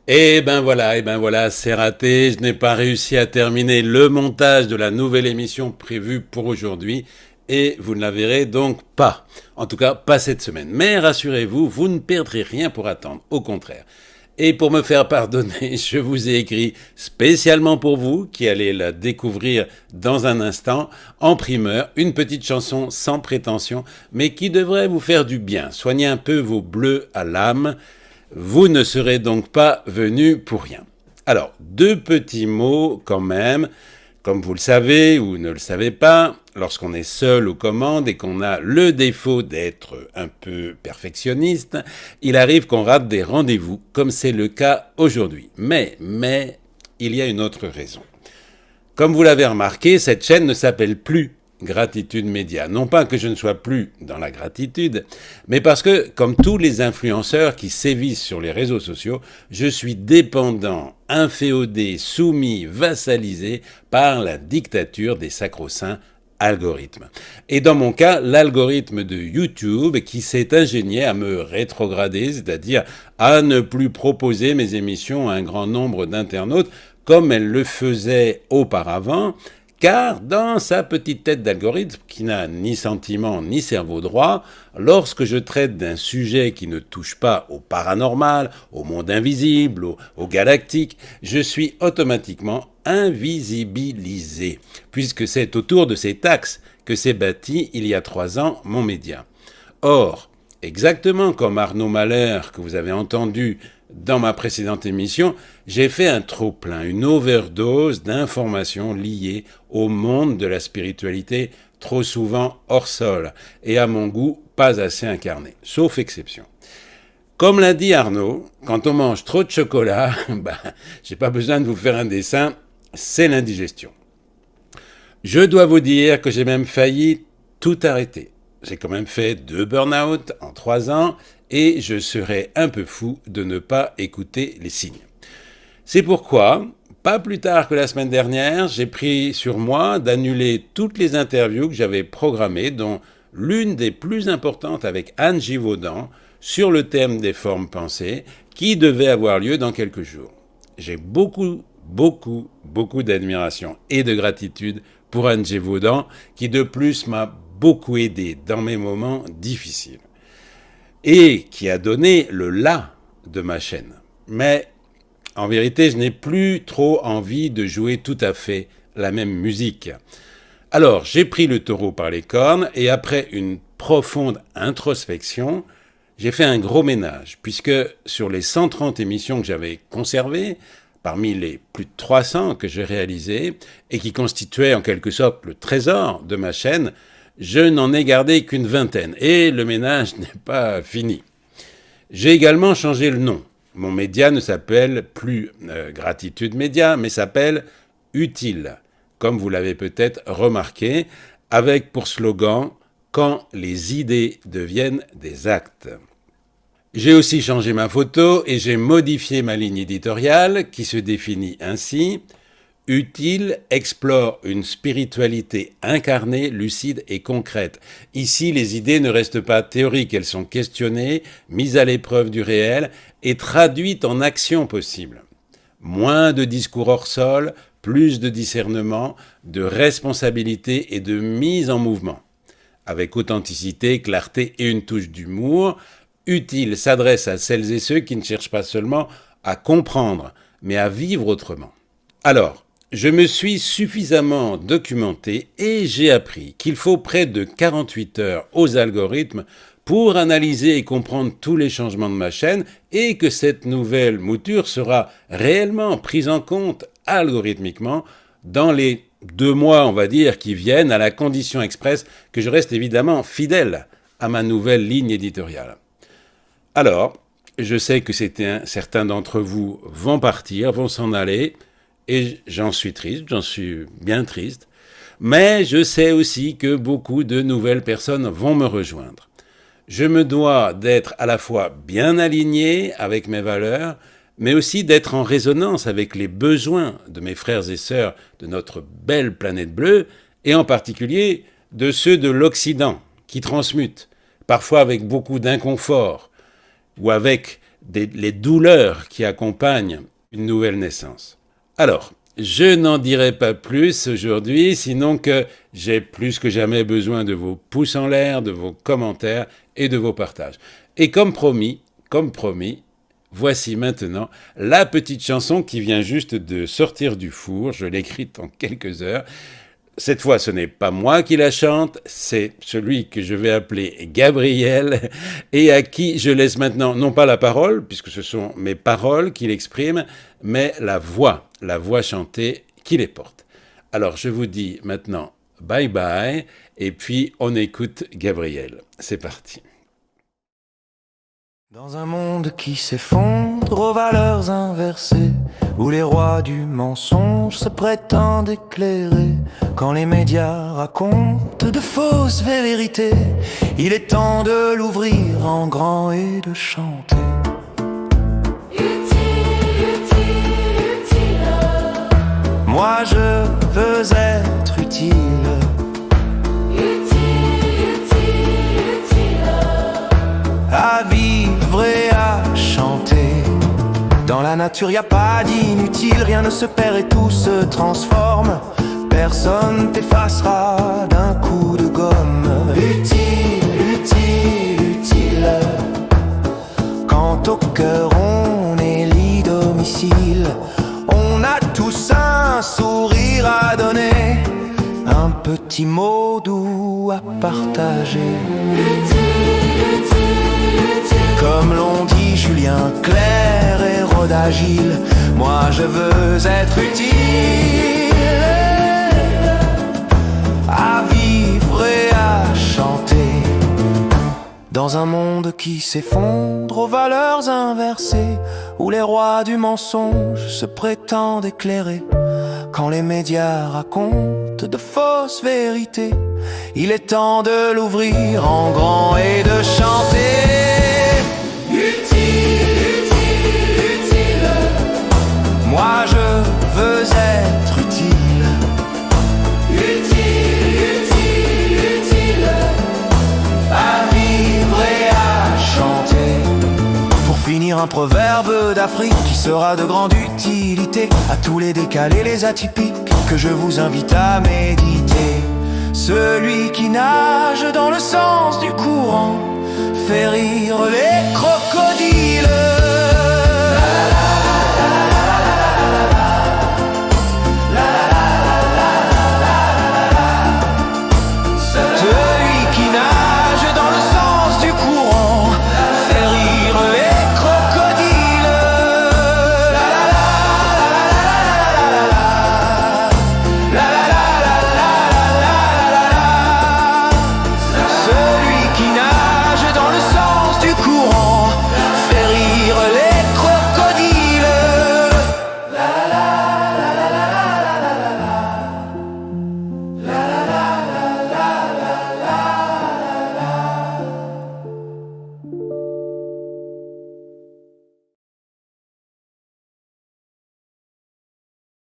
Et ben voilà, c'est raté. Je n'ai pas réussi à terminer le montage de la nouvelle émission prévue pour aujourd'hui. Et vous ne la verrez donc pas. En tout cas, pas cette semaine. Mais rassurez-vous, vous ne perdrez rien pour attendre. Au contraire. Et pour me faire pardonner, je vous ai écrit spécialement pour vous, qui allez la découvrir dans un instant, en primeur, une petite chanson sans prétention, mais qui devrait vous faire du bien, soigner un peu vos bleus à l'âme. Vous ne serez donc pas venu pour rien. Alors, deux petits mots quand même. Comme vous le savez ou ne le savez pas, lorsqu'on est seul aux commandes et qu'on a le défaut d'être un peu perfectionniste, il arrive qu'on rate des rendez-vous, comme c'est le cas aujourd'hui. Mais, il y a une autre raison. Comme vous l'avez remarqué, cette chaîne ne s'appelle plus Gratitude Média. Non pas que je ne sois plus dans la gratitude, mais parce que, comme tous les influenceurs qui sévissent sur les réseaux sociaux, je suis dépendant, inféodé, soumis, vassalisé par la dictature des sacro-saints algorithmes. Et dans mon cas, l'algorithme de YouTube qui s'est ingénié à me rétrograder, c'est-à-dire à ne plus proposer mes émissions à un grand nombre d'internautes comme elle le faisait auparavant, car dans sa petite tête d'algorithme, qui n'a ni sentiment ni cerveau droit, lorsque je traite d'un sujet qui ne touche pas au paranormal, au monde invisible, au galactique, je suis automatiquement invisibilisé, puisque c'est autour de cet axe que s'est bâti il y a 3 ans mon média. Or, exactement comme Arnaud Mahler que vous avez entendu dans ma précédente émission, j'ai fait un trop-plein, une overdose d'informations liées au monde de la spiritualité, trop souvent hors sol, et à mon goût pas assez incarné, sauf exception. Comme l'a dit Arnaud, quand on mange trop de chocolat, j'ai pas besoin de vous faire un dessin, c'est l'indigestion. Je dois vous dire que j'ai même failli tout arrêter. J'ai quand même fait 2 burn-out en 3 ans et je serais un peu fou de ne pas écouter les signes. C'est pourquoi, pas plus tard que la semaine dernière, j'ai pris sur moi d'annuler toutes les interviews que j'avais programmées, dont l'une des plus importantes avec Anne Givaudan sur le thème des formes pensées, qui devait avoir lieu dans quelques jours. J'ai beaucoup d'admiration et de gratitude pour Anne Givaudan, qui de plus m'a beaucoup aidé dans mes moments difficiles et qui a donné le là de ma chaîne. Mais en vérité, je n'ai plus trop envie de jouer tout à fait la même musique. Alors, j'ai pris le taureau par les cornes et après une profonde introspection, j'ai fait un gros ménage, puisque sur les 130 émissions que j'avais conservées, parmi les plus de 300 que j'ai réalisées, et qui constituaient en quelque sorte le trésor de ma chaîne, je n'en ai gardé qu'une vingtaine, et le ménage n'est pas fini. J'ai également changé le nom. Mon média ne s'appelle plus Gratitude Média, mais s'appelle Utile, comme vous l'avez peut-être remarqué, avec pour slogan « Quand les idées deviennent des actes ». J'ai aussi changé ma photo et j'ai modifié ma ligne éditoriale qui se définit ainsi. Utile explore une spiritualité incarnée, lucide et concrète. Ici, les idées ne restent pas théoriques, elles sont questionnées, mises à l'épreuve du réel et traduites en actions possibles. Moins de discours hors sol, plus de discernement, de responsabilité et de mise en mouvement. Avec authenticité, clarté et une touche d'humour, Utile s'adresse à celles et ceux qui ne cherchent pas seulement à comprendre, mais à vivre autrement. Alors, je me suis suffisamment documenté et j'ai appris qu'il faut près de 48 heures aux algorithmes pour analyser et comprendre tous les changements de ma chaîne et que cette nouvelle mouture sera réellement prise en compte algorithmiquement dans les 2 mois, on va dire, qui viennent, à la condition expresse que je reste évidemment fidèle à ma nouvelle ligne éditoriale. Alors, je sais que certains d'entre vous vont partir, vont s'en aller, et j'en suis triste, j'en suis bien triste, mais je sais aussi que beaucoup de nouvelles personnes vont me rejoindre. Je me dois d'être à la fois bien aligné avec mes valeurs, mais aussi d'être en résonance avec les besoins de mes frères et sœurs de notre belle planète bleue, et en particulier de ceux de l'Occident, qui transmutent, parfois avec beaucoup d'inconfort, ou avec les douleurs qui accompagnent une nouvelle naissance. Alors, je n'en dirai pas plus aujourd'hui, sinon que j'ai plus que jamais besoin de vos pouces en l'air, de vos commentaires et de vos partages. Et comme promis, voici maintenant la petite chanson qui vient juste de sortir du four. Je l'ai écrite en quelques heures. Cette fois, ce n'est pas moi qui la chante, c'est celui que je vais appeler Gabriel et à qui je laisse maintenant, non pas la parole, puisque ce sont mes paroles qui l'expriment, mais la voix chantée qui les porte. Alors, je vous dis maintenant bye bye et puis on écoute Gabriel. C'est parti. Dans un monde qui s'effondre aux valeurs inversées, où les rois du mensonge se prétendent éclairer, quand les médias racontent de fausses vérités, il est temps de l'ouvrir en grand et de chanter. Moi je veux être utile. À vivre et à chanter. Dans la nature y a pas d'inutile, rien ne se perd et tout se transforme. Personne t'effacera d'un coup de gomme. Utile, utile, utile. Quand au cœur on élit domicile, on a tous un sourire à donner, un petit mot doux à partager. Comme l'ont dit Julien Clerc et Rod Agile, moi je veux être utile à vivre et à chanter. Dans un monde qui s'effondre aux valeurs inversées, où les rois du mensonge se prétendent éclairer, quand les médias racontent de fausses vérités, il est temps de l'ouvrir en grand et de chanter. Moi je veux être utile. Utile, utile, utile. À vivre et à chanter. Pour finir un proverbe d'Afrique qui sera de grande utilité à tous les décalés, les atypiques, que je vous invite à méditer. Celui qui nage dans le sens du courant fait rire les crocodiles.